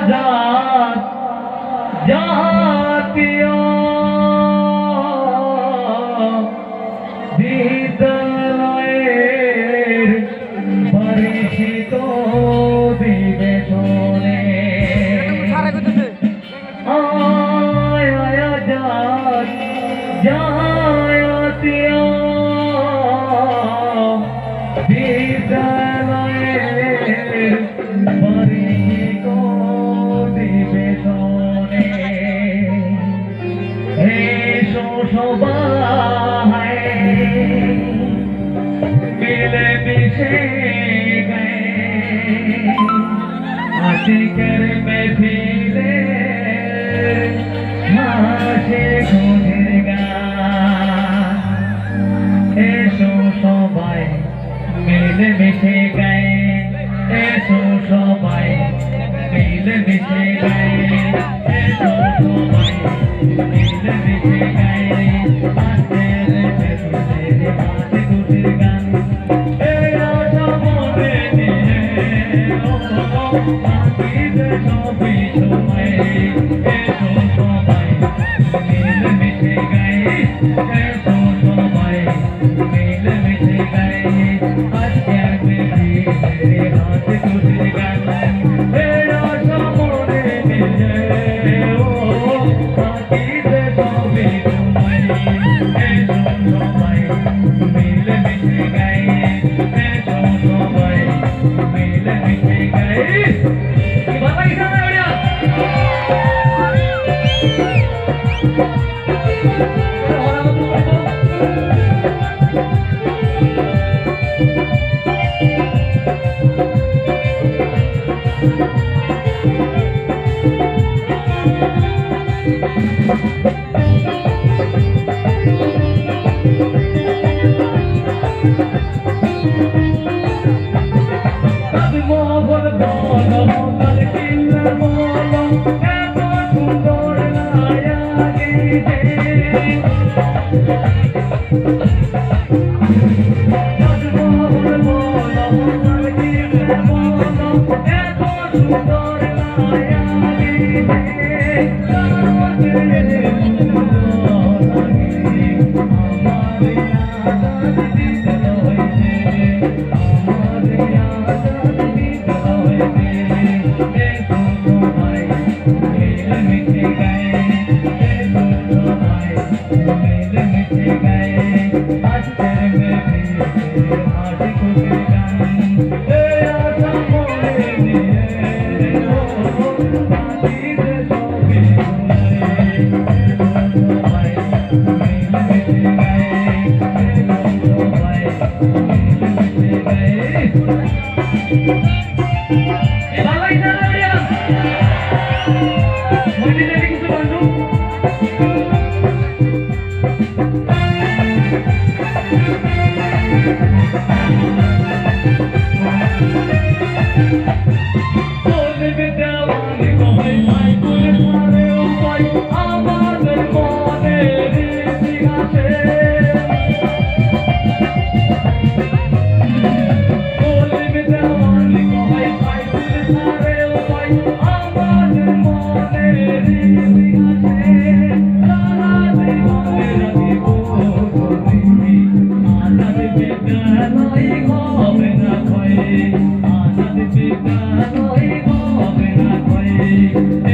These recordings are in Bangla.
আজাদ জাতীয় বিদ্যালয়ের পরিচিত বিবেচনে আয় আজাদ জাতীয় বিদ্যালয়ের পরিচিত বিবেচনে এসো সবাই মিলে মিশে গে আশিকের মেফিলে হাসি খুশির গান এসো সবাই মিলে মিশে গায়ে এসো সবাই মিলে মিশে গায়ে এসো সবাই মিলে মিশে গায়ে আজকের মেফিলের হাসি খুশির গান এই আশা মনে নিয়ে বাকিদের সবই সময় এসো সবাই মিলে মিশে গায়ে এসো সবাই মিলে মিশে গায়ে আজকের মেফিলের হাসি খুশির গান এই আশা মনে নিয়ে বাকিদের সবই সময়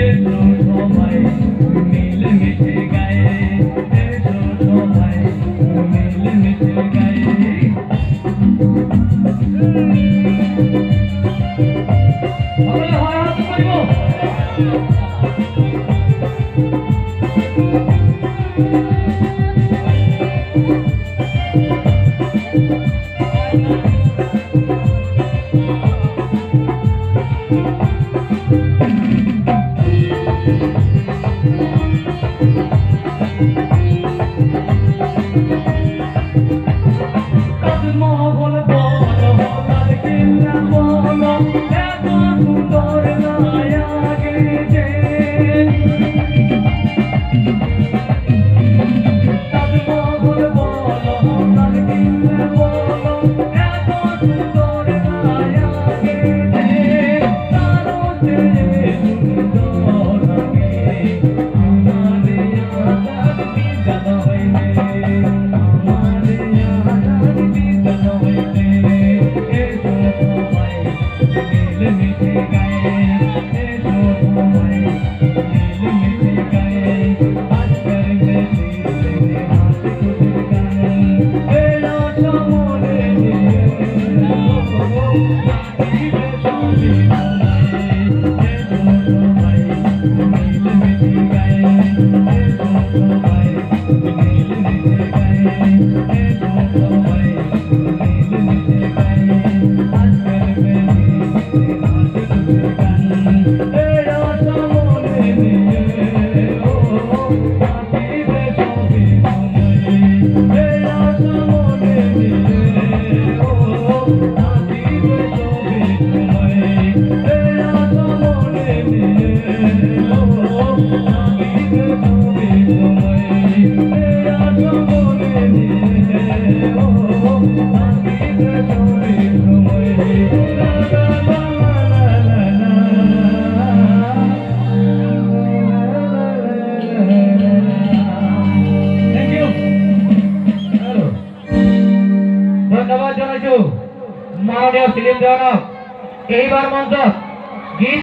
এসো সবাই মিলে মিশে গায়ে এসো সবাই মিলে মিশে গায়ে বাবা ইসানা বড়িয়া মোহন বলো তার কিল্লা বলো এত সুন্দর লাগে মোহন বলো তার কিল্লা বলো এত সুন্দর জনাইছো মাননীয় শিলিম দেৱানক এইবাৰ মঞ্চত গীত